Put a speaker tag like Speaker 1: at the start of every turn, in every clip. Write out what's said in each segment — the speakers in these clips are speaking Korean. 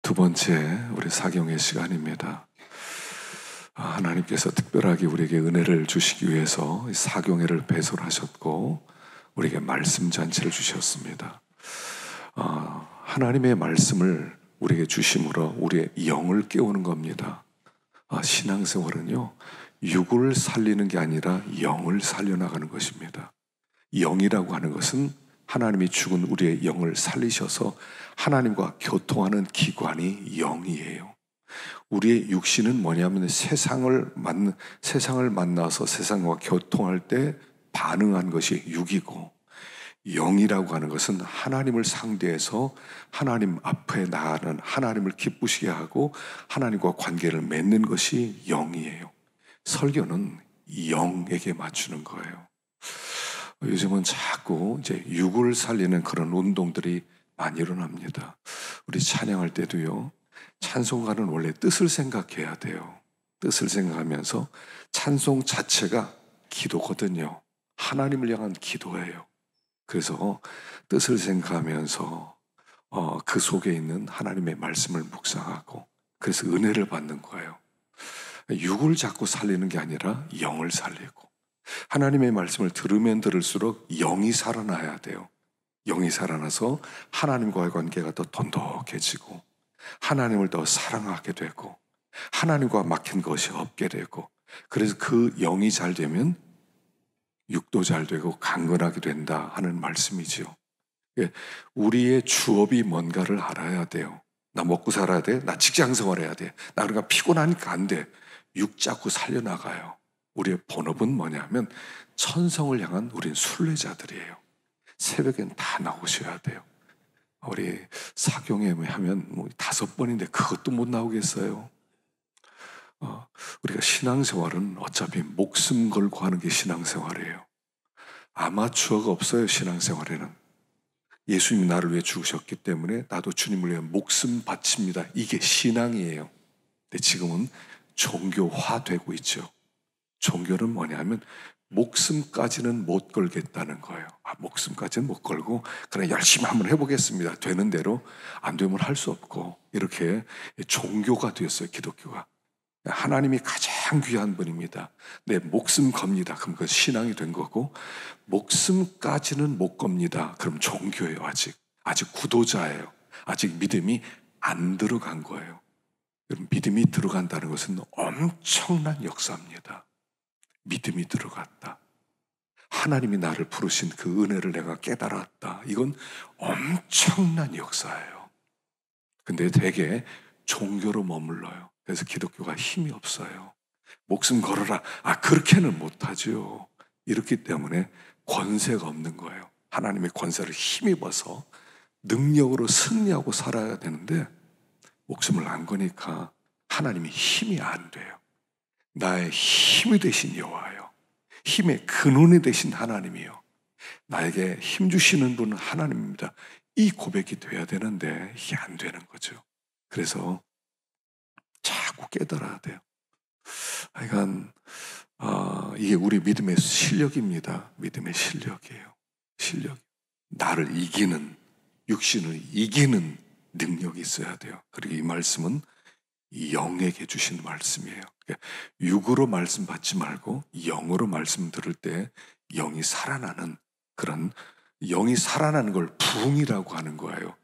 Speaker 1: 두 번째 우리 사경의 시간입니다. 하나님께서 특별하게 우리에게 은혜를 주시기 위해서 사경회를 배설하셨고 우리에게 말씀 잔치를 주셨습니다. 하나님의 말씀을 우리에게 주심으로 우리의 영을 깨우는 겁니다. 신앙생활은요, 육을 살리는 게 아니라 영을 살려나가는 것입니다. 영이라고 하는 것은 하나님이 죽은 우리의 영을 살리셔서 하나님과 교통하는 기관이 영이에요. 우리의 육신은 뭐냐면 세상을 만나서 세상과 교통할 때 반응한 것이 육이고, 영이라고 하는 것은 하나님을 상대해서 하나님 앞에 나가는, 하나님을 기쁘시게 하고 하나님과 관계를 맺는 것이 영이에요. 설교는 영에게 맞추는 거예요. 요즘은 자꾸 이제 육을 살리는 그런 운동들이 많이 일어납니다. 우리 찬양할 때도요, 찬송가는 원래 뜻을 생각해야 돼요. 뜻을 생각하면서 찬송 자체가 기도거든요. 하나님을 향한 기도예요. 그래서 뜻을 생각하면서 그 속에 있는 하나님의 말씀을 묵상하고, 그래서 은혜를 받는 거예요. 육을 자꾸 살리는 게 아니라 영을 살리고, 하나님의 말씀을 들으면 들을수록 영이 살아나야 돼요. 영이 살아나서 하나님과의 관계가 더 돈독해지고 하나님을 더 사랑하게 되고 하나님과 막힌 것이 없게 되고, 그래서 그 영이 잘 되면 육도 잘 되고 강건하게 된다 하는 말씀이지요. 우리의 주업이 뭔가를 알아야 돼요. 나 먹고 살아야 돼. 나 직장 생활해야 돼. 나 그러니까 피곤하니까 안 돼. 육 자꾸 살려나가요. 우리의 본업은 뭐냐면 천성을 향한 우린 순례자들이에요. 새벽엔 다 나오셔야 돼요. 우리 사경회 하면 5번인데 그것도 못 나오겠어요. 우리가 신앙생활은 어차피 목숨 걸고 하는 게 신앙생활이에요. 아마추어가 없어요. 신앙생활에는 예수님이 나를 위해 죽으셨기 때문에 나도 주님을 위해 목숨 바칩니다. 이게 신앙이에요. 근데 지금은 종교화되고 있죠. 종교는 뭐냐면 목숨까지는 못 걸겠다는 거예요. 목숨까지는 못 걸고 그래 열심히 한번 해보겠습니다. 되는 대로, 안 되면 할 수 없고, 이렇게 종교가 되었어요. 기독교가. 하나님이 가장 귀한 분입니다. 내 목숨 겁니다. 그럼 그건 신앙이 된 거고, 목숨까지는 못 겁니다. 그럼 종교예요. 아직 구도자예요. 아직 믿음이 안 들어간 거예요. 믿음이 들어간다는 것은 엄청난 역사입니다. 믿음이 들어갔다. 하나님이 나를 부르신 그 은혜를 내가 깨달았다. 이건 엄청난 역사예요. 근데 되게 종교로 머물러요. 그래서 기독교가 힘이 없어요. 목숨 걸어라. 그렇게는 못하죠. 이렇기 때문에 권세가 없는 거예요. 하나님의 권세를 힘입어서 능력으로 승리하고 살아야 되는데 목숨을 안 거니까 하나님이 힘이 안 돼요. 나의 힘이 되신 여호와요. 힘의 근원이 되신 하나님이요. 나에게 힘 주시는 분은 하나님입니다. 이 고백이 돼야 되는데 이게 안 되는 거죠. 그래서 자꾸 깨달아야 돼요. 하여간 이게 우리 믿음의 실력입니다. 믿음의 실력이에요. 실력. 나를 이기는, 육신을 이기는 능력이 있어야 돼요. 그리고 이 말씀은 영에게 주신 말씀이에요. 육으로 말씀 받지 말고 영으로 말씀 들을 때 영이 살아나는, 그런 영이 살아나는 걸 부흥이라고 하는 거예요.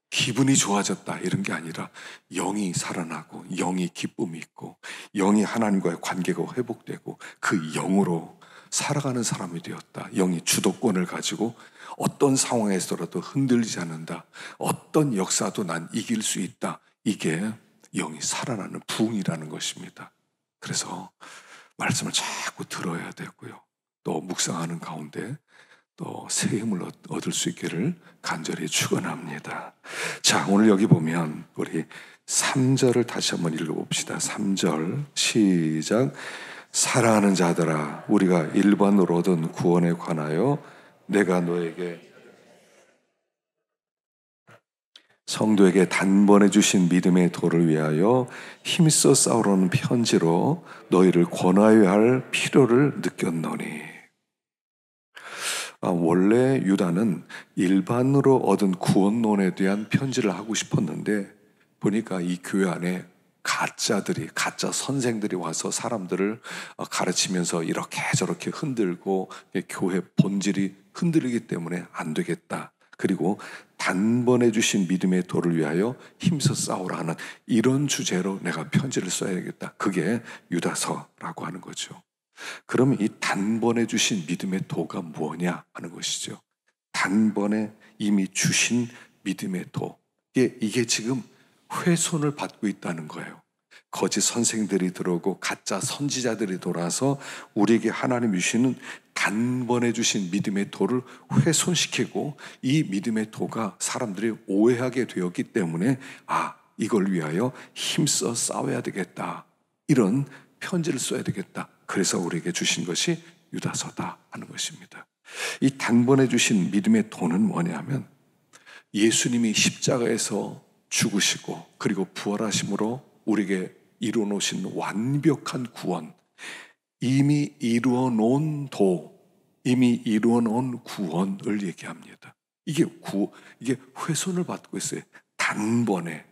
Speaker 1: 기분이 좋아졌다 이런 게 아니라 영이 살아나고 영이 기쁨이 있고 영이 하나님과의 관계가 회복되고 그 영으로 살아가는 사람이 되었다. 영이 주도권을 가지고 어떤 상황에서라도 흔들리지 않는다. 어떤 역사도 난 이길 수 있다. 이게 영이 살아나는 부흥이라는 것입니다. 그래서 말씀을 자꾸 들어야 되고요. 또 묵상하는 가운데 또 새 힘을 얻을 수 있기를 간절히 축원합니다. 자, 오늘 여기 보면 우리 3절을 다시 한번 읽어봅시다. 3절 시작. 사랑하는 자들아, 우리가 일반으로 얻은 구원에 관하여 내가 너에게 성도에게 단번에 주신 믿음의 도를 위하여 힘써 싸우려는 편지로 너희를 권하여야 할 필요를 느꼈노니. 원래 유다는 일반으로 얻은 구원론에 대한 편지를 하고 싶었는데 보니까 이 교회 안에 가짜 선생들이 와서 사람들을 가르치면서 이렇게 저렇게 흔들고 교회 본질이 흔들리기 때문에 안 되겠다. 그리고 단번에 주신 믿음의 도를 위하여 힘써 싸우라 하는 이런 주제로 내가 편지를 써야겠다. 그게 유다서라고 하는 거죠. 그러면 이 단번에 주신 믿음의 도가 뭐냐 하는 것이죠. 단번에 이미 주신 믿음의 도. 이게 지금 훼손을 받고 있다는 거예요. 거짓 선생들이 들어오고 가짜 선지자들이 돌아서 우리에게 하나님 주시는 단번에 주신 믿음의 도를 훼손시키고 이 믿음의 도가 사람들이 오해하게 되었기 때문에 이걸 위하여 힘써 싸워야 되겠다. 이런 편지를 써야 되겠다. 그래서 우리에게 주신 것이 유다서다 하는 것입니다. 이 단번에 주신 믿음의 도는 뭐냐면 예수님이 십자가에서 죽으시고 그리고 부활하심으로 우리에게 이루어 놓으신 완벽한 구원, 이미 이루어 놓은 도, 이미 이루어 놓은 구원을 얘기합니다. 이게 훼손을 받고 있어요. 단번에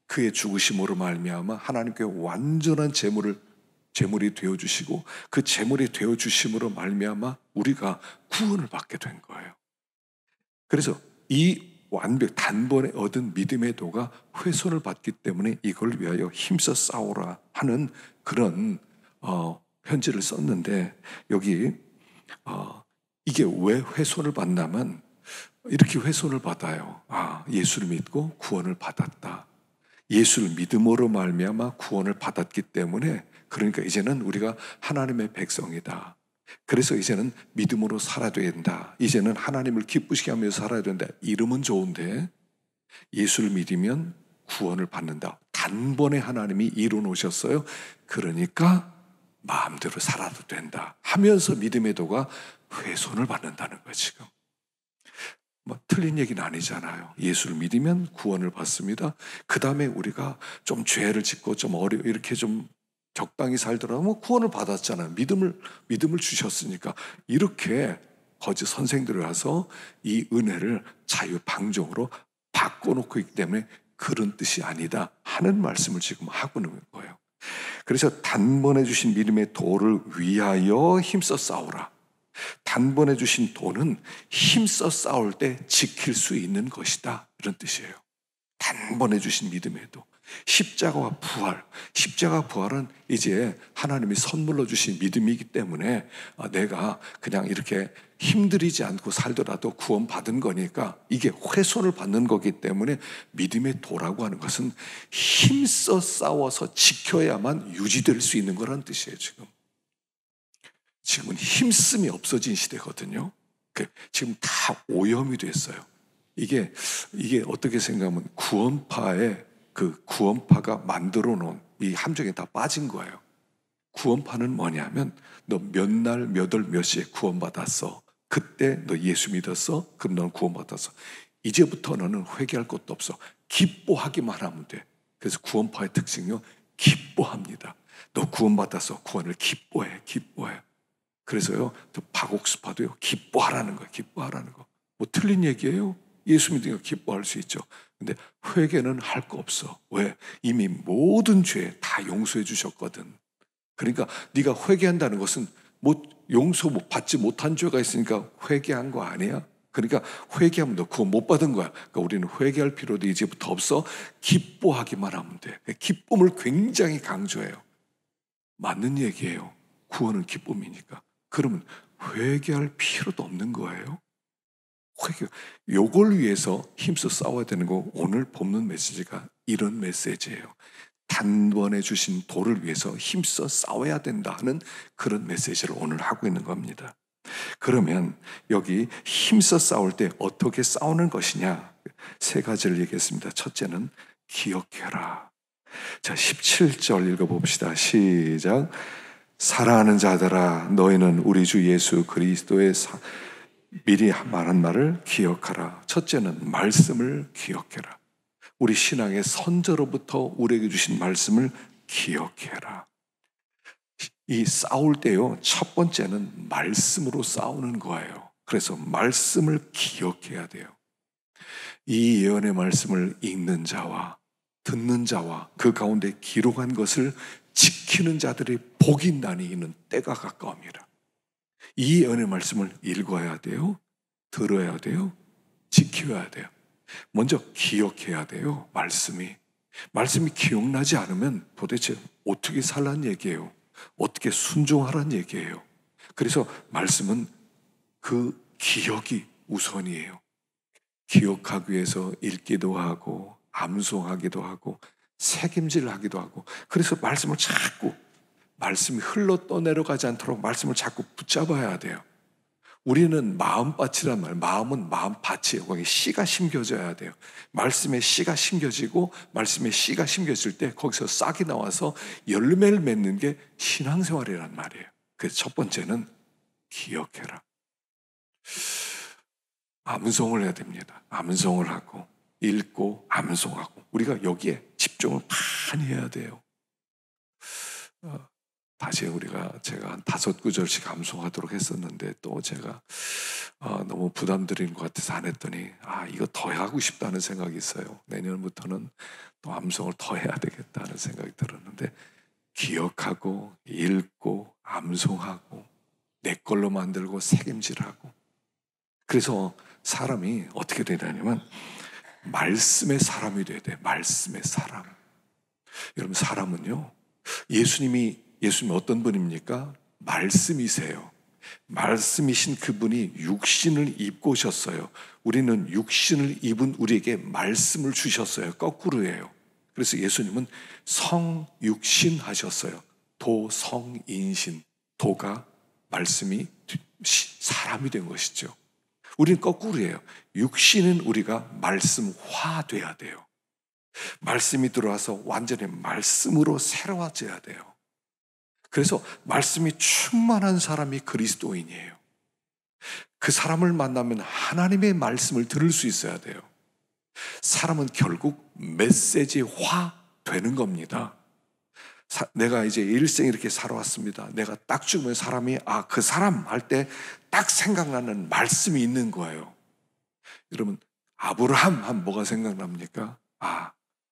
Speaker 1: 그의 죽으심으로 말미암아 하나님께 완전한 제물이 되어 주시고 그 제물이 되어 주심으로 말미암아 우리가 구원을 받게 된 거예요. 그래서 이 단번에 얻은 믿음의 도가 훼손을 받기 때문에 이걸 위하여 힘써 싸우라 하는 그런 편지를 썼는데 여기 이게 왜 훼손을 받냐면 이렇게 훼손을 받아요. 예수를 믿고 구원을 받았다. 예수를 믿음으로 말미암아 구원을 받았기 때문에 그러니까 이제는 우리가 하나님의 백성이다. 그래서 이제는 믿음으로 살아야 된다. 이제는 하나님을 기쁘시게 하며 살아야 된다. 이름은 좋은데 예수를 믿으면 구원을 받는다. 단번에 하나님이 이루어 놓으셨어요. 그러니까 마음대로 살아도 된다 하면서 믿음의 도가 훼손을 받는다는 거예요. 지금 틀린 얘기는 아니잖아요. 예수를 믿으면 구원을 받습니다. 그 다음에 우리가 좀 죄를 짓고 좀 이렇게 좀 적당히 살더라도 구원을 받았잖아요. 믿음을 주셨으니까. 이렇게 거짓 선생들이 와서 이 은혜를 자유방종으로 바꿔놓고 있기 때문에 그런 뜻이 아니다 하는 말씀을 지금 하고 있는 거예요. 그래서 단번에 주신 믿음의 도를 위하여 힘써 싸우라. 단번에 주신 도는 힘써 싸울 때 지킬 수 있는 것이다. 이런 뜻이에요. 단번에 주신 믿음의 도. 십자가와 부활은 이제 하나님이 선물로 주신 믿음이기 때문에 내가 그냥 이렇게 힘들이지 않고 살더라도 구원받은 거니까 이게 훼손을 받는 거기 때문에 믿음의 도라고 하는 것은 힘써 싸워서 지켜야만 유지될 수 있는 거라는 뜻이에요. 지금은 힘씀이 없어진 시대거든요. 지금 다 오염이 됐어요. 이게 어떻게 생각하면 구원파가 만들어 놓은 이 함정에 다 빠진 거예요. 구원파는 뭐냐면 너 몇 날, 몇 월, 몇 시에 구원받았어. 그때 너 예수 믿었어. 그럼 너는 구원받았어. 이제부터 너는 회개할 것도 없어. 기뻐하기만 하면 돼. 그래서 구원파의 특징이요. 기뻐합니다. 너 구원받았어. 구원을 기뻐해. 그래서요. 또 박옥수파도요. 기뻐하라는 거예요. 기뻐하라는 거. 틀린 얘기예요. 예수 믿으니까 기뻐할 수 있죠. 근데 회개는 할 거 없어. 왜? 이미 모든 죄 다 용서해 주셨거든. 그러니까 네가 회개한다는 것은 용서 받지 못한 죄가 있으니까 회개한 거 아니야? 그러니까 회개하면 너 구원 못 받은 거야. 그러니까 우리는 회개할 필요도 이제부터 없어. 기뻐하기만 하면 돼. 기쁨을 굉장히 강조해요. 맞는 얘기예요. 구원은 기쁨이니까. 그러면 회개할 필요도 없는 거예요. 요걸 위해서 힘써 싸워야 되는 거. 오늘 본문 메시지가 이런 메시지예요. 단번에 주신 도를 위해서 힘써 싸워야 된다 하는 그런 메시지를 오늘 하고 있는 겁니다. 그러면 여기 힘써 싸울 때 어떻게 싸우는 것이냐? 세 가지를 얘기했습니다. 첫째는 기억해라. 자, 17절 읽어봅시다. 시작. 사랑하는 자들아, 너희는 우리 주 예수 그리스도의 미리 말한 말을 기억하라. 첫째는 말씀을 기억해라. 우리 신앙의 선저로부터 우리에게 주신 말씀을 기억해라. 이 싸울 때요, 첫 번째는 말씀으로 싸우는 거예요. 그래서 말씀을 기억해야 돼요. 이 예언의 말씀을 읽는 자와 듣는 자와 그 가운데 기록한 것을 지키는 자들의 복이 나뉘는 때가 가까웁니다. 이 은혜 말씀을 읽어야 돼요. 들어야 돼요. 지켜야 돼요. 먼저 기억해야 돼요. 말씀이 기억나지 않으면 도대체 어떻게 살란 얘기예요? 어떻게 순종하란 얘기예요? 그래서 말씀은 그 기억이 우선이에요. 기억하기 위해서 읽기도 하고 암송하기도 하고 새김질하기도 하고, 그래서 말씀을 자꾸, 말씀이 흘러 떠내려가지 않도록 말씀을 자꾸 붙잡아야 돼요. 우리는 마음밭이란 말, 마음은 마음밭이에요. 거기 씨가 심겨져야 돼요. 말씀에 씨가 심겨지고, 말씀에 씨가 심겨질 때 거기서 싹이 나와서 열매를 맺는 게 신앙생활이란 말이에요. 그래서 첫 번째는 기억해라. 암송을 해야 됩니다. 암송을 하고 읽고 암송하고, 우리가 여기에 집중을 많이 해야 돼요. 다시 제가 한 5구절씩 암송하도록 했었는데, 또 제가 너무 부담 드리는 것 같아서 안 했더니 이거 더 하고 싶다는 생각이 있어요. 내년부터는 또 암송을 더 해야 되겠다는 생각이 들었는데, 기억하고 읽고 암송하고 내 걸로 만들고 책임질하고, 그래서 사람이 어떻게 되냐면 말씀의 사람이 돼야 돼. 말씀의 사람. 여러분, 사람은요, 예수님이 어떤 분입니까? 말씀이세요. 말씀이신 그분이 육신을 입고 오셨어요. 우리는 육신을 입은 우리에게 말씀을 주셨어요. 거꾸로예요. 그래서 예수님은 성육신 하셨어요. 도성인신. 도가 말씀이 사람이 된 것이죠. 우리는 거꾸로예요. 육신은 우리가 말씀화 돼야 돼요. 말씀이 들어와서 완전히 말씀으로 새로워져야 돼요. 그래서 말씀이 충만한 사람이 그리스도인이에요. 그 사람을 만나면 하나님의 말씀을 들을 수 있어야 돼요. 사람은 결국 메시지화 되는 겁니다. 내가 이제 일생 이렇게 살아왔습니다. 내가 딱 죽으면 사람이 그 사람 할 때 딱 생각나는 말씀이 있는 거예요. 여러분, 아브라함 하면 뭐가 생각납니까?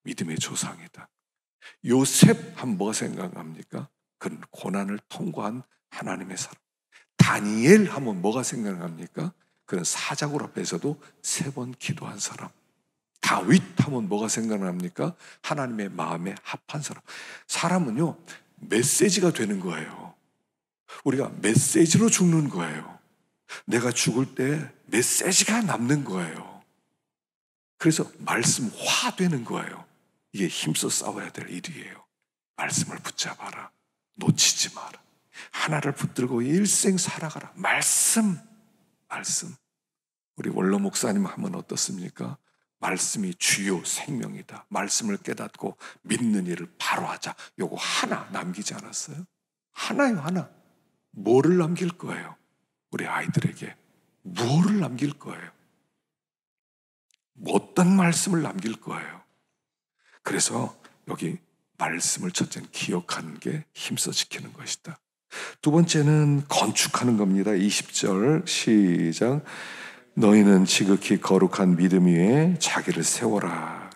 Speaker 1: 믿음의 조상이다. 요셉 하면 뭐가 생각납니까? 그런 고난을 통과한 하나님의 사람. 다니엘 하면 뭐가 생각납니까? 그런 사자굴 앞에서도 3번 기도한 사람. 다윗 하면 뭐가 생각납니까? 하나님의 마음에 합한 사람. 사람은요, 메시지가 되는 거예요. 우리가 메시지로 죽는 거예요. 내가 죽을 때 메시지가 남는 거예요. 그래서 말씀화 되는 거예요. 이게 힘써 싸워야 될 일이에요. 말씀을 붙잡아라. 놓치지 마라. 하나를 붙들고 일생 살아가라. 말씀. 우리 원로 목사님 하면 어떻습니까? 말씀이 주요 생명이다. 말씀을 깨닫고 믿는 일을 바로 하자. 요거 하나 남기지 않았어요? 하나요, 하나. 뭐를 남길 거예요? 우리 아이들에게 뭐를 남길 거예요? 어떤 말씀을 남길 거예요? 그래서 여기 말씀을 첫째는 기억하는 게 힘써 지키는 것이다. 두 번째는 건축하는 겁니다. 20절 시작. 너희는 지극히 거룩한 믿음 위에 자기를 세워라.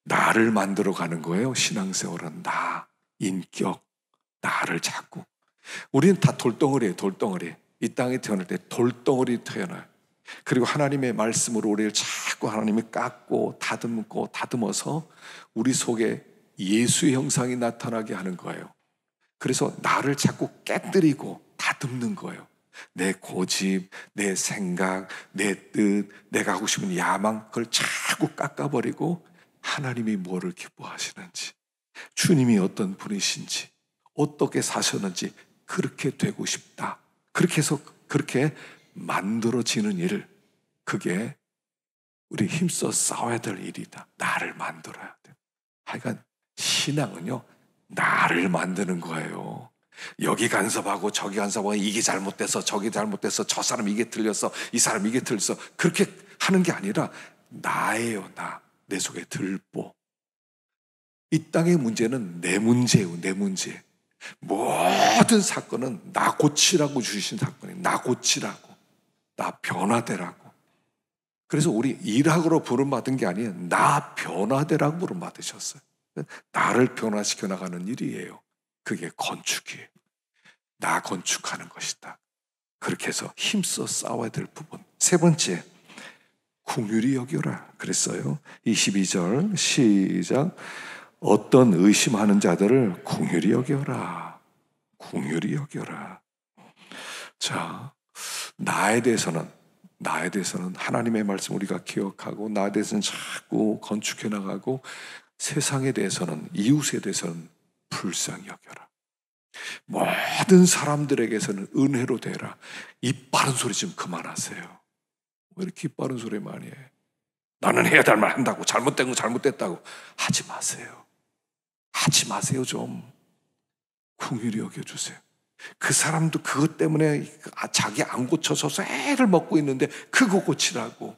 Speaker 1: 나를 만들어 가는 거예요. 신앙생활은 나, 인격, 나를 찾고. 우리는 다 돌덩어리예요. 돌덩어리. 이 땅에 태어날 때 돌덩어리 태어나요. 그리고 하나님의 말씀으로 우리를 자꾸 하나님이 깎고 다듬어서 우리 속에 예수의 형상이 나타나게 하는 거예요. 그래서 나를 자꾸 깨뜨리고 다듬는 거예요. 내 고집, 내 생각, 내 뜻, 내가 하고 싶은 야망, 그걸 자꾸 깎아버리고 하나님이 뭐를 기뻐하시는지, 주님이 어떤 분이신지, 어떻게 사셨는지 그렇게 되고 싶다. 그렇게 해서 그렇게 만들어지는 일, 그게 우리 힘써 싸워야 될 일이다. 나를 만들어야 돼. 하여간 신앙은요, 나를 만드는 거예요. 여기 간섭하고 저기 간섭하고 이게 잘못돼서 저기 잘못돼서 저 사람 이게 틀렸어 이 사람 이게 틀렸어 그렇게 하는 게 아니라 나예요. 내 속에 들보. 이 땅의 문제는 내 문제예요. 내 문제. 모든 사건은 나 고치라고 주신 사건이에요. 나 고치라고, 나 변화되라고. 그래서 우리 일하고 부름받은 게 아니에요. 나 변화되라고 부름받으셨어요. 나를 변화시켜 나가는 일이에요. 그게 건축이에요. 나 건축하는 것이다. 그렇게 해서 힘써 싸워야 될 부분. 세 번째, 긍휼히 여겨라 그랬어요. 22절 시작. 어떤 의심하는 자들을 긍휼히 여겨라. 긍휼히 여겨라. 자, 나에 대해서는 하나님의 말씀 우리가 기억하고, 나에 대해서는 자꾸 건축해 나가고, 세상에 대해서는, 이웃에 대해서는 불쌍히 여겨라. 모든 사람들에게서는 은혜로 되라. 입 바른 소리 좀 그만하세요. 왜 이렇게 입 바른 소리 많이 해? 나는 해야 될 말 한다고, 잘못된 거 잘못됐다고 하지 마세요. 하지 마세요. 좀 긍휼히 여겨주세요. 그 사람도 그것 때문에 자기 안 고쳐서 애를 먹고 있는데 그거 고치라고.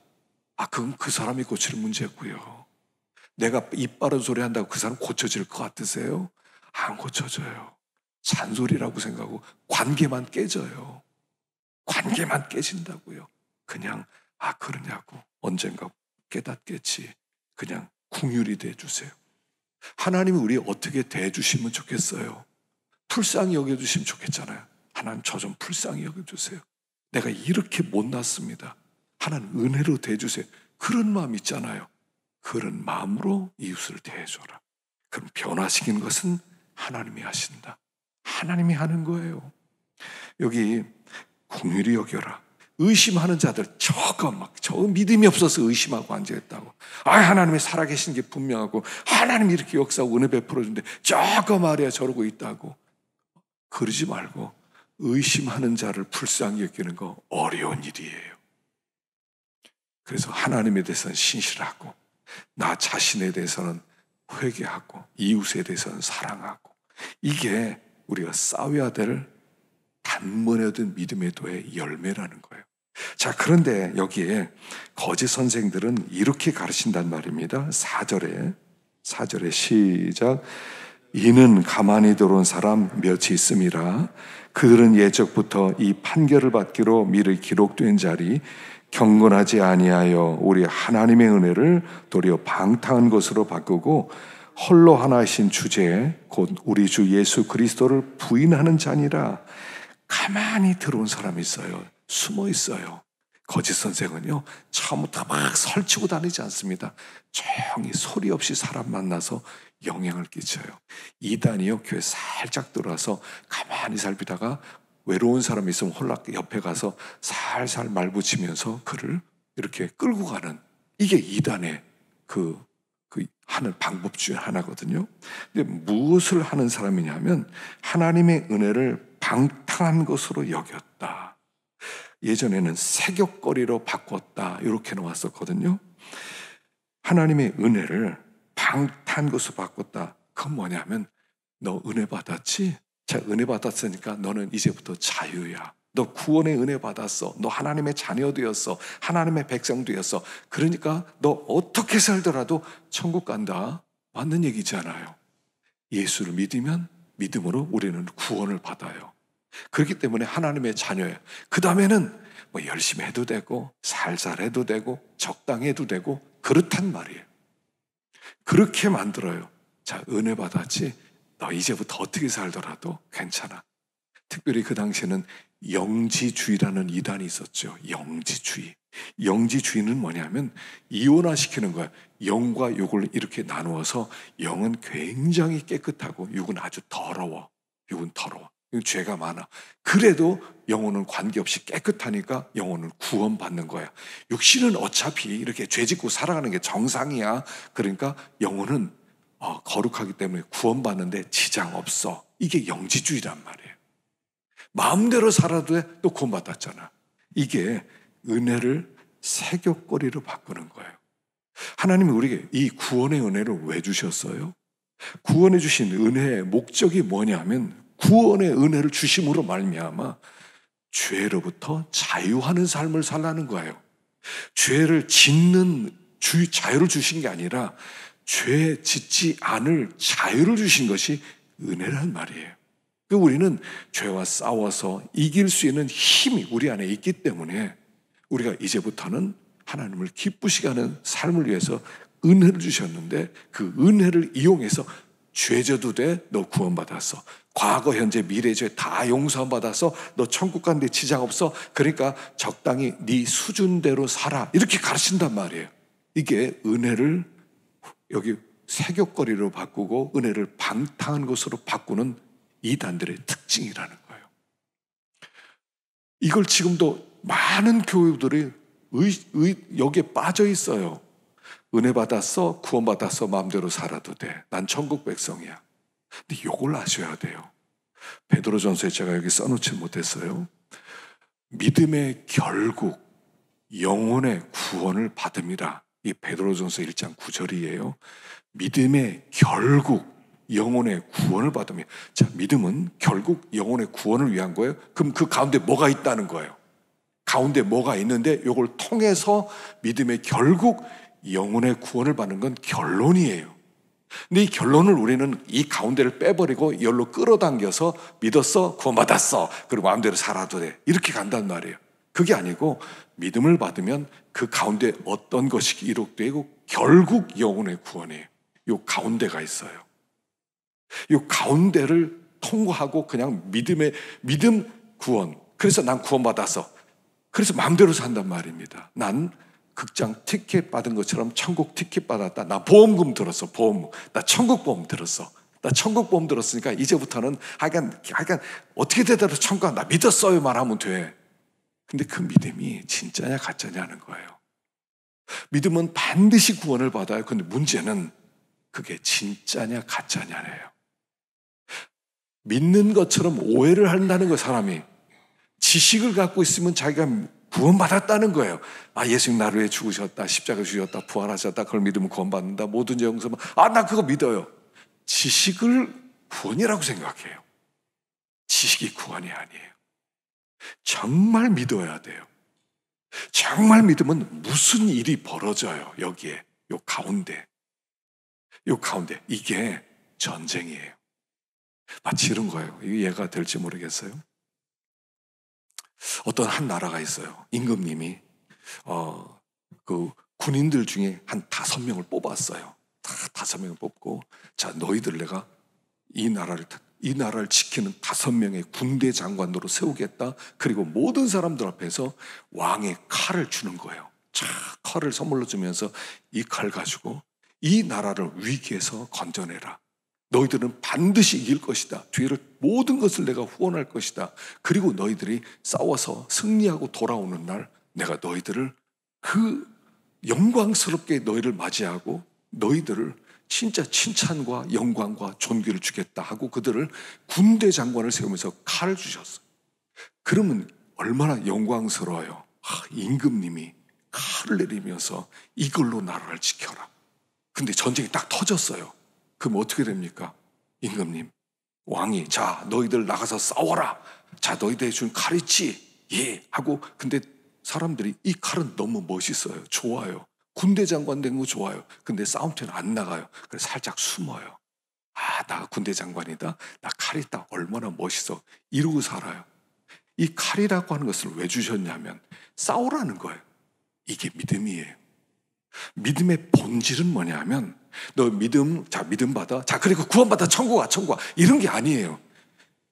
Speaker 1: 그건 그 사람이 고칠 문제고요. 내가 입 바른 소리 한다고 그 사람 고쳐질 것 같으세요? 안 고쳐져요. 잔소리라고 생각하고 관계만 깨져요. 관계만 깨진다고요. 그냥 그러냐고 언젠가 깨닫겠지. 그냥 긍휼히 대해주세요. 하나님이 우리 어떻게 대해주시면 좋겠어요? 불쌍히 여겨주시면 좋겠잖아요. 하나님 저 좀 불쌍히 여겨주세요. 내가 이렇게 못났습니다. 하나님 은혜로 대해주세요. 그런 마음 있잖아요. 그런 마음으로 이웃을 대해줘라. 그럼 변화시키는 것은 하나님이 하신다. 하나님이 하는 거예요. 여기 긍휼히 여겨라. 의심하는 자들 저 믿음이 없어서 의심하고 앉아있다고. 하나님이 살아계신 게 분명하고 하나님이 이렇게 역사하고 은혜 베풀어 준데 저거 말이야 저러고 있다고. 그러지 말고 의심하는 자를 불쌍히 여기는 거 어려운 일이에요. 그래서 하나님에 대해서는 신실하고, 나 자신에 대해서는 회개하고, 이웃에 대해서는 사랑하고, 이게 우리가 싸워야 될 단번에 얻은 믿음의 도의 열매라는 거예요. 자, 그런데 여기에 거짓 선생들은 이렇게 가르친단 말입니다. 4절에 시작. 이는 가만히 들어온 사람 몇이 있음이라. 그들은 예적부터 이 판결을 받기로 미리 기록된 자리 경건하지 아니하여 우리 하나님의 은혜를 도리어 방탕한 것으로 바꾸고 홀로 하나이신 주제 곧 우리 주 예수 그리스도를 부인하는 자니라. 가만히 들어온 사람이 있어요. 숨어 있어요. 거짓 선생은요, 처음부터 막 설치고 다니지 않습니다. 조용히 소리 없이 사람 만나서 영향을 끼쳐요. 이단이요, 교회 살짝 들어와서 가만히 살피다가 외로운 사람이 있으면 홀락 옆에 가서 살살 말 붙이면서 그를 이렇게 끌고 가는, 이게 이단의 그 하는 방법 중에 하나거든요. 근데 무엇을 하는 사람이냐면 하나님의 은혜를 방탕한 것으로 여겼다. 예전에는 세격거리로 바꿨다, 이렇게 나왔었거든요. 하나님의 은혜를 방탕한 것으로 바꿨다. 그건 뭐냐면, 너 은혜 받았지? 자, 은혜 받았으니까 너는 이제부터 자유야. 너 구원의 은혜 받았어. 너 하나님의 자녀 되었어. 하나님의 백성 되었어. 그러니까 너 어떻게 살더라도 천국 간다. 맞는 얘기잖아요. 예수를 믿으면 믿음으로 우리는 구원을 받아요. 그렇기 때문에 하나님의 자녀예요. 그 다음에는 뭐 열심히 해도 되고 살살 해도 되고 적당히 해도 되고 그렇단 말이에요. 그렇게 만들어요. 자, 은혜 받았지? 너 이제부터 어떻게 살더라도 괜찮아. 특별히 그 당시에는 영지주의라는 이단이 있었죠. 영지주의. 영지주의는 뭐냐면 이원화시키는 거야. 영과 육을 이렇게 나누어서 영은 굉장히 깨끗하고 육은 아주 더러워. 육은 더러워. 죄가 많아. 그래도 영혼은 관계없이 깨끗하니까 영혼은 구원받는 거야. 육신은 어차피 이렇게 죄짓고 살아가는 게 정상이야. 그러니까 영혼은 거룩하기 때문에 구원받는데 지장 없어. 이게 영지주의란 말이에요. 마음대로 살아도 돼, 또 구원받았잖아. 이게 은혜를 세격거리로 바꾸는 거예요. 하나님이 우리에게 이 구원의 은혜를 왜 주셨어요? 구원해 주신 은혜의 목적이 뭐냐면 구원의 은혜를 주심으로 말미암아 죄로부터 자유하는 삶을 살라는 거예요. 죄를 짓는 자유를 주신 게 아니라 죄 짓지 않을 자유를 주신 것이 은혜란 말이에요. 우리는 죄와 싸워서 이길 수 있는 힘이 우리 안에 있기 때문에 우리가 이제부터는 하나님을 기쁘시게 하는 삶을 위해서 은혜를 주셨는데 그 은혜를 이용해서 죄져도 돼? 너 구원받았어. 과거, 현재, 미래 죄 다 용서 받아서 너 천국 가는데 지장 없어. 그러니까 적당히 네 수준대로 살아. 이렇게 가르친단 말이에요. 이게 은혜를 여기 세교거리로 바꾸고 은혜를 방탕한 것으로 바꾸는 이단들의 특징이라는 거예요. 이걸 지금도 많은 교우들이 여기에 빠져 있어요. 은혜 받았어, 구원 받았어, 마음대로 살아도 돼. 난 천국 백성이야. 근데 이걸 아셔야 돼요. 베드로전서에 제가 여기 써놓지 못했어요. 믿음의 결국 영혼의 구원을 받음이라. 이 베드로전서 1장 9절이에요. 믿음의 결국 영혼의 구원을 받으며, 자, 믿음은 결국 영혼의 구원을 위한 거예요. 그럼 그 가운데 뭐가 있다는 거예요? 가운데 뭐가 있는데 이걸 통해서 믿음의 결국 영혼의 구원을 받는 건 결론이에요. 근데 이 결론을 우리는 이 가운데를 빼버리고 이걸로 끌어당겨서 믿었어, 구원받았어, 그리고 마음대로 살아도 돼, 이렇게 간단 말이에요. 그게 아니고 믿음을 받으면 그 가운데 어떤 것이 이룩되고 결국 영혼의 구원이에요. 이 가운데가 있어요. 이 가운데를 통과하고 그냥 믿음 구원. 그래서 난 구원받았어. 그래서 마음대로 산단 말입니다. 난 극장 티켓 받은 것처럼 천국 티켓 받았다. 나 보험금 들었어. 보험금. 나 천국 보험 들었어. 나 천국 보험 들었으니까 이제부터는 하여간 어떻게 되더라도 천국 나 믿었어요 말하면 돼. 근데 그 믿음이 진짜냐 가짜냐는 거예요. 믿음은 반드시 구원을 받아요. 근데 문제는 그게 진짜냐 가짜냐예요. 믿는 것처럼 오해를 한다는 거. 사람이 지식을 갖고 있으면 자기가 구원받았다는 거예요. 아, 예수님 나를 위해 죽으셨다, 십자가 주셨다, 부활하셨다, 그걸 믿으면 구원받는다, 모든 영성은 나 그거 믿어요. 지식을 구원이라고 생각해요. 지식이 구원이 아니에요. 정말 믿어야 돼요. 정말 믿으면 무슨 일이 벌어져요. 여기에 요 가운데 이게 전쟁이에요. 마치 이런 거예요. 이게 이해가 될지 모르겠어요. 어떤 한 나라가 있어요. 임금님이 그 군인들 중에 한 5명을 뽑았어요. 다 5명을 뽑고, 자, 너희들 내가 이 나라를 지키는 5명의 군대 장관으로 세우겠다. 그리고 모든 사람들 앞에서 왕의 칼을 주는 거예요. 자, 칼을 선물로 주면서 이 칼 가지고 이 나라를 위기에서 건져내라. 너희들은 반드시 이길 것이다. 뒤를 모든 것을 내가 후원할 것이다. 그리고 너희들이 싸워서 승리하고 돌아오는 날 내가 너희들을 그 영광스럽게 너희를 맞이하고 너희들을 진짜 칭찬과 영광과 존귀를 주겠다 하고 그들을 군대 장관을 세우면서 칼을 주셨어요. 그러면 얼마나 영광스러워요. 임금님이 칼을 내리면서 이걸로 나라를 지켜라. 근데 전쟁이 딱 터졌어요. 그럼 어떻게 됩니까? 임금님, 왕이, 자, 너희들 나가서 싸워라. 자, 너희들이 준 칼 있지? 예. 하고, 근데 사람들이 이 칼은 너무 멋있어요. 좋아요. 군대 장관 된 거 좋아요. 근데 싸움터는 안 나가요. 그래서 살짝 숨어요. 나 군대 장관이다. 나 칼 있다. 얼마나 멋있어. 이러고 살아요. 이 칼이라고 하는 것을 왜 주셨냐면 싸우라는 거예요. 이게 믿음이에요. 믿음의 본질은 뭐냐면 너 믿음 받아. 자, 그리고 구원받아. 천국 와. 이런 게 아니에요.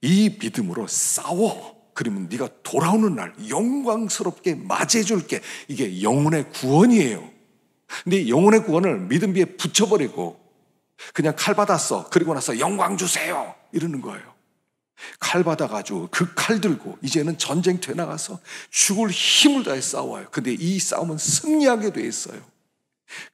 Speaker 1: 이 믿음으로 싸워. 그러면 네가 돌아오는 날 영광스럽게 맞이해 줄게. 이게 영혼의 구원이에요. 근데 영혼의 구원을 믿음 위에 붙여버리고 그냥 칼 받았어. 그리고 나서 영광 주세요. 이러는 거예요. 칼 받아가지고 그 칼 들고 이제는 전쟁터에 나가서 죽을 힘을 다해 싸워요. 근데 이 싸움은 승리하게 돼 있어요.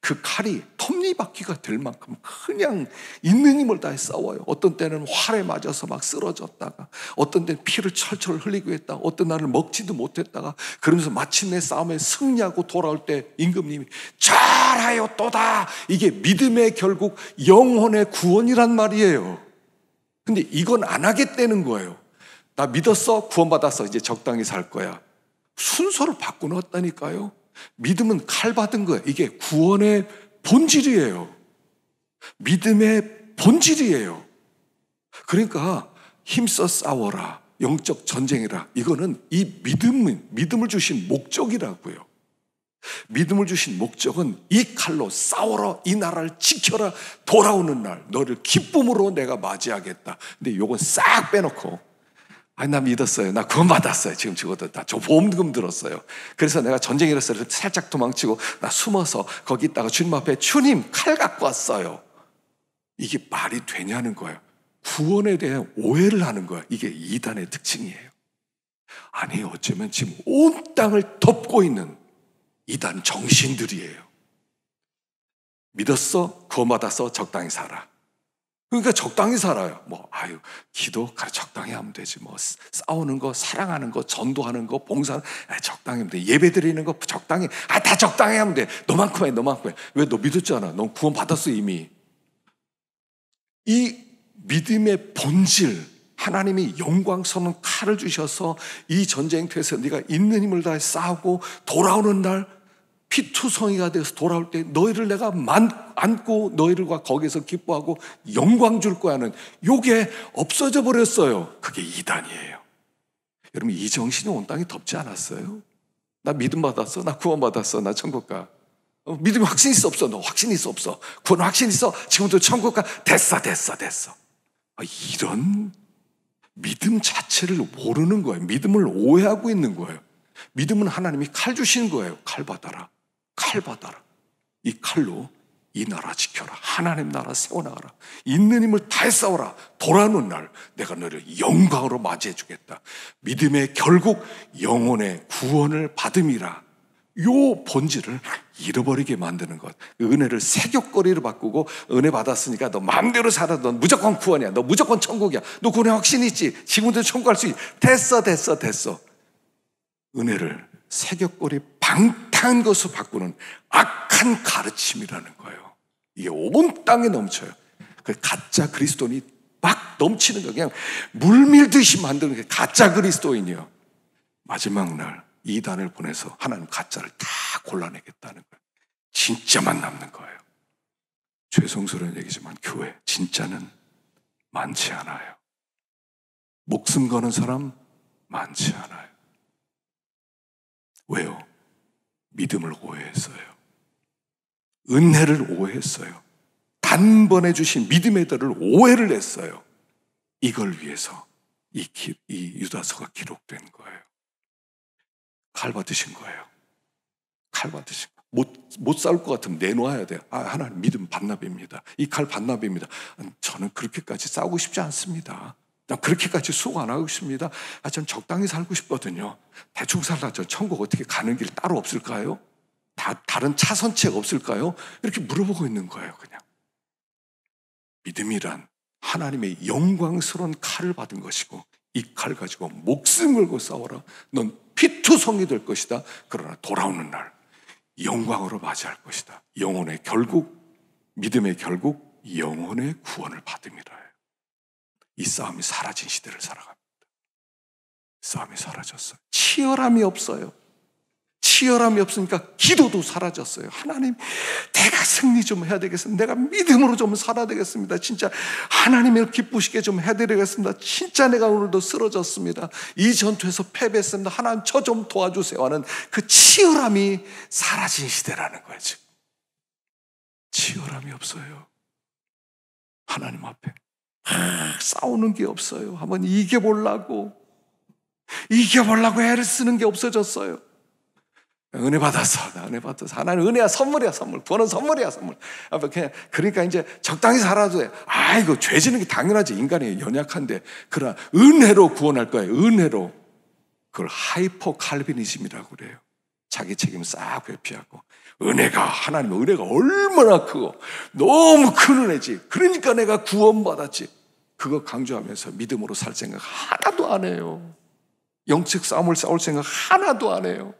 Speaker 1: 그 칼이 톱니바퀴가 될 만큼 그냥 있는 힘을 다해 싸워요. 어떤 때는 활에 맞아서 막 쓰러졌다가, 어떤 때는 피를 철철 흘리고 했다가, 어떤 날은 먹지도 못했다가, 그러면서 마침내 싸움에 승리하고 돌아올 때 임금님이 잘하여 또다. 이게 믿음의 결국 영혼의 구원이란 말이에요. 근데 이건 안 하겠다는 거예요. 나 믿었어, 구원받았어, 이제 적당히 살 거야. 순서를 바꿔놨다니까요. 믿음은 칼 받은 거예요. 이게 구원의 본질이에요. 믿음의 본질이에요. 그러니까 힘써 싸워라. 영적 전쟁이라. 이거는 이 믿음을 주신 목적이라고요. 믿음을 주신 목적은 이 칼로 싸워라, 이 나라를 지켜라, 돌아오는 날 너를 기쁨으로 내가 맞이하겠다. 근데 요건 싹 빼놓고, 아니 나 믿었어요, 나 구원 받았어요, 지금 죽어도 저 보험금 들었어요, 그래서 내가 전쟁 일어서서 살짝 도망치고 나 숨어서 거기 있다가 주님 앞에 주님 칼 갖고 왔어요. 이게 말이 되냐는 거예요. 구원에 대한 오해를 하는 거예요. 이게 이단의 특징이에요. 아니 어쩌면 지금 온 땅을 덮고 있는 이단 정신들이에요. 믿었어? 구원받았어? 적당히 살아. 그러니까 적당히 살아요. 기도 적당히 하면 되지. 싸우는 거, 사랑하는 거, 전도하는 거, 봉사하는 거 적당히 하면 돼. 예배 드리는 거 적당히, 다 적당히 하면 돼. 너만큼 해, 너만큼 해. 왜? 너 믿었잖아. 너 구원 받았어 이미. 이 믿음의 본질, 하나님이 영광스러운 칼을 주셔서 이 전쟁터에서 네가 있는 힘을 다해 싸우고 돌아오는 날 피투성이가 돼서 돌아올 때 너희를 내가 안고 너희들과 거기서 기뻐하고 영광 줄 거야 하는 요게 없어져 버렸어요. 그게 이단이에요. 여러분, 이 정신이 온 땅에 덮지 않았어요? 나 믿음 받았어, 나 구원 받았어, 나 천국 가. 믿음이 확신 있어 없어? 너 확신 있어 없어? 구원 확신 있어? 지금도 천국 가? 됐어. 이런 믿음 자체를 모르는 거예요. 믿음을 오해하고 있는 거예요. 믿음은 하나님이 칼 주시는 거예요. 칼 받아라. 이 칼로 이 나라 지켜라. 하나님 나라 세워나가라. 있는 힘을 다해 싸워라. 돌아오는 날 내가 너를 영광으로 맞이해 주겠다. 믿음의 결국 영혼의 구원을 받음이라. 요 본질을 잃어버리게 만드는 것. 은혜를 세격거리로 바꾸고, 은혜 받았으니까 너 마음대로 살아. 너 무조건 구원이야. 너 무조건 천국이야. 너 구원에 확신 있지. 지금도 천국 갈 수 있지. 됐어. 은혜를 세격거리 방탕한 것으로 바꾸는 악한 가르침이라는 거예요. 이게 온 땅에 넘쳐요. 그 가짜 그리스도인이 막 넘치는 거, 그냥 물밀듯이 만드는 게 가짜 그리스도인이요. 마지막 날 이단을 보내서 하나님 가짜를 다 골라내겠다는 거예요. 진짜만 남는 거예요. 죄송스러운 얘기지만 교회 진짜는 많지 않아요. 목숨 거는 사람 많지 않아요. 왜요? 믿음을 오해했어요. 은혜를 오해했어요. 단번에 주신 믿음의 dar을 오해를 했어요. 이걸 위해서 이 유다서가 기록된 거예요. 칼 받으신 거예요. 칼 받으신 거예요. 못 싸울 것 같으면 내놓아야 돼요. 하나님 믿음 반납입니다. 이 칼 반납입니다. 저는 그렇게까지 싸우고 싶지 않습니다. 난 그렇게까지 수고 안 하고 싶습니다. 전 적당히 살고 싶거든요. 대충 살다 저 천국 어떻게 가는 길 따로 없을까요? 다른 차선책 없을까요? 이렇게 물어보고 있는 거예요. 그냥 믿음이란 하나님의 영광스러운 칼을 받은 것이고, 이 칼 가지고 목숨 걸고 싸워라. 넌 피투성이 될 것이다. 그러나 돌아오는 날 영광으로 맞이할 것이다. 영혼의 결국, 믿음의 결국 영혼의 구원을 받음이라. 이 싸움이 사라진 시대를 살아갑니다. 싸움이 사라졌어요. 치열함이 없어요. 치열함이 없으니까 기도도 사라졌어요. 하나님, 내가 승리 좀 해야 되겠습니다. 내가 믿음으로 좀 살아야 되겠습니다. 진짜 하나님을 기쁘시게 좀 해드리겠습니다. 진짜 내가 오늘도 쓰러졌습니다. 이 전투에서 패배했습니다. 하나님 저 좀 도와주세요 하는 그 치열함이 사라진 시대라는 거예요. 지금 치열함이 없어요. 하나님 앞에 싸우는 게 없어요. 한번 이겨보려고 애를 쓰는 게 없어졌어요. 은혜 받았어. 나 은혜 받았어. 하나님 은혜야, 선물이야, 선물. 구원은 선물이야, 선물. 그러니까 이제 적당히 살아도 돼. 이거 죄 지는 게 당연하지. 인간이 연약한데. 그러나 은혜로 구원할 거예요. 은혜로. 그걸 하이퍼 칼비니즘이라고 그래요. 자기 책임 싹 회피하고. 하나님의 은혜가 얼마나 크고 너무 큰 은혜지. 그러니까 내가 구원받았지. 그거 강조하면서 믿음으로 살 생각 하나도 안 해요. 영적 싸움을 싸울 생각 하나도 안 해요.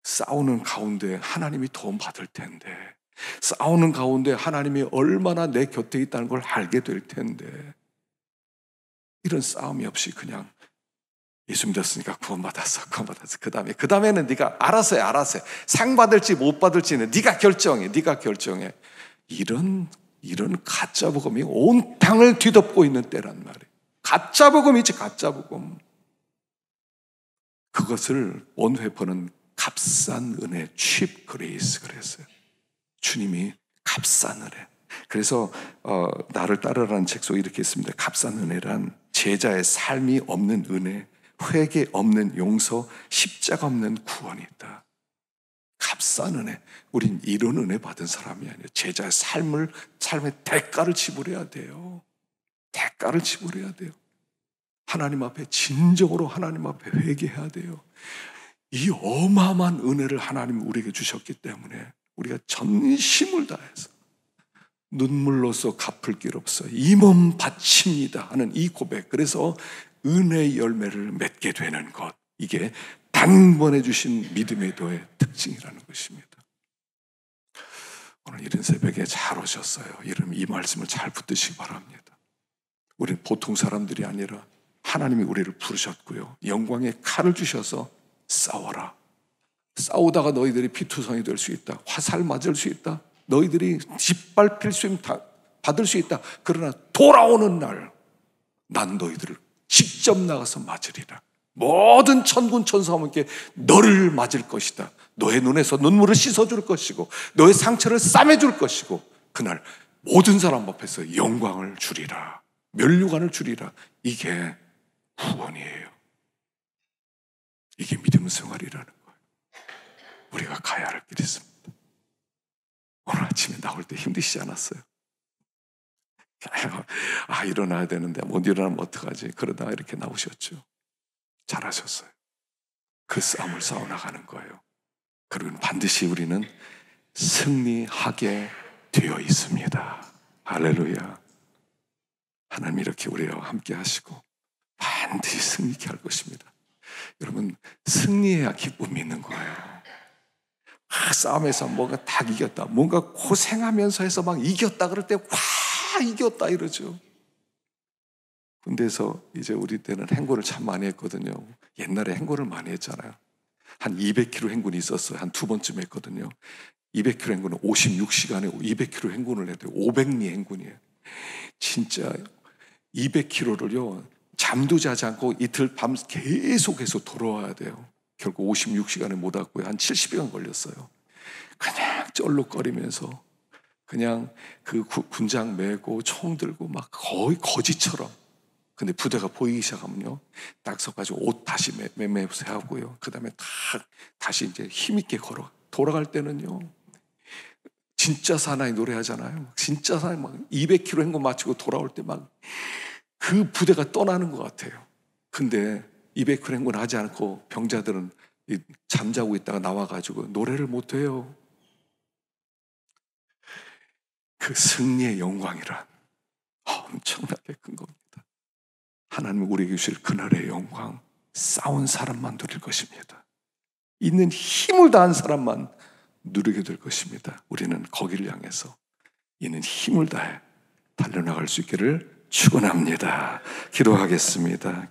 Speaker 1: 싸우는 가운데 하나님이 도움 받을 텐데, 싸우는 가운데 하나님이 얼마나 내 곁에 있다는 걸 알게 될 텐데, 이런 싸움이 없이 그냥 예수 믿었으니까 구원받았어. 그 다음에는 네가 알아서 해. 상 받을지 못 받을지는 네가 결정해. 이런 가짜 복음이 온 땅을 뒤덮고 있는 때란 말이에요. 가짜 복음이지, 가짜 복음. 그것을 본회포는 값싼 은혜, cheap grace 그랬어요. 주님이 값싼 은혜. 그래서 나를 따르라는 책 속에 이렇게 있습니다. 값싼 은혜란 제자의 삶이 없는 은혜, 회개 없는 용서, 십자가 없는 구원이 있다. 값싼 은혜. 우린 이런 은혜 받은 사람이 아니에요. 제자의 삶의 대가를 지불해야 돼요. 대가를 지불해야 돼요. 하나님 앞에 진정으로 하나님 앞에 회개해야 돼요. 이 어마어마한 은혜를 하나님이 우리에게 주셨기 때문에 우리가 전심을 다해서 눈물로서 갚을 길 없어 이 몸 바칩니다 하는 이 고백, 그래서 은혜의 열매를 맺게 되는 것, 이게 단번에 주신 믿음의 도의 특징이라는 것입니다. 오늘 이른 새벽에 잘 오셨어요. 이 말씀을 잘 붙드시기 바랍니다. 우리는 보통 사람들이 아니라 하나님이 우리를 부르셨고요, 영광의 칼을 주셔서 싸워라. 싸우다가 너희들이 피투성이 될 수 있다. 화살 맞을 수 있다. 너희들이 짓밟힐 수 받을 수 있다. 그러나 돌아오는 날 난 너희들을 직접 나가서 맞으리라. 모든 천군 천사와 함께 너를 맞을 것이다. 너의 눈에서 눈물을 씻어줄 것이고 너의 상처를 싸매줄 것이고 그날 모든 사람 앞에서 영광을 주리라. 면류관을 주리라. 이게 구원이에요. 이게 믿음 생활이라는 거예요. 우리가 가야 할 길이 있습니다. 오늘 아침에 나올 때 힘드시지 않았어요? 일어나야 되는데 못 일어나면 어떡하지? 그러다가 이렇게 나오셨죠. 잘하셨어요. 그 싸움을 싸워나가는 거예요. 그리고 반드시 우리는 승리하게 되어 있습니다. 할렐루야. 하나님 이렇게 우리와 함께 하시고 반드시 승리케 할 것입니다. 여러분, 승리해야 기쁨이 있는 거예요. 싸움에서 뭔가 다 이겼다, 뭔가 고생하면서 해서 막 이겼다 그럴 때 와 이겼다 이러죠. 군대에서 이제 우리 때는 행군을 참 많이 했거든요. 옛날에 행군을 많이 했잖아요. 한 200km 행군이 있었어요. 한 두 번쯤 했거든요. 200km 행군은 56시간에 200km 행군을 해야 돼요. 500리 행군이에요. 진짜 200km를요 잠도 자지 않고 이틀 밤 계속해서 돌아와야 돼요. 결국 56시간에 못 왔고요. 한 70시간 걸렸어요. 그냥 쩔룩거리면서 그냥 그 군장 메고 총 들고 막 거의 거지처럼. 근데 부대가 보이기 시작하면요 딱 서가지고 옷 다시 매매하고요. 그 다음에 다시 이제 힘있게 걸어. 돌아갈 때는요 진짜 사나이 노래하잖아요. 진짜 사나이 막 200km 행군 마치고 돌아올 때 막 그 부대가 떠나는 것 같아요. 근데 200km 행군 하지 않고 병자들은 잠자고 있다가 나와가지고 노래를 못해요. 그 승리의 영광이란 엄청나게 큰 겁니다. 하나님은 우리에게 주실 그날의 영광, 싸운 사람만 누릴 것입니다. 있는 힘을 다한 사람만 누리게 될 것입니다. 우리는 거기를 향해서 있는 힘을 다해 달려나갈 수 있기를 축원합니다. 기도하겠습니다.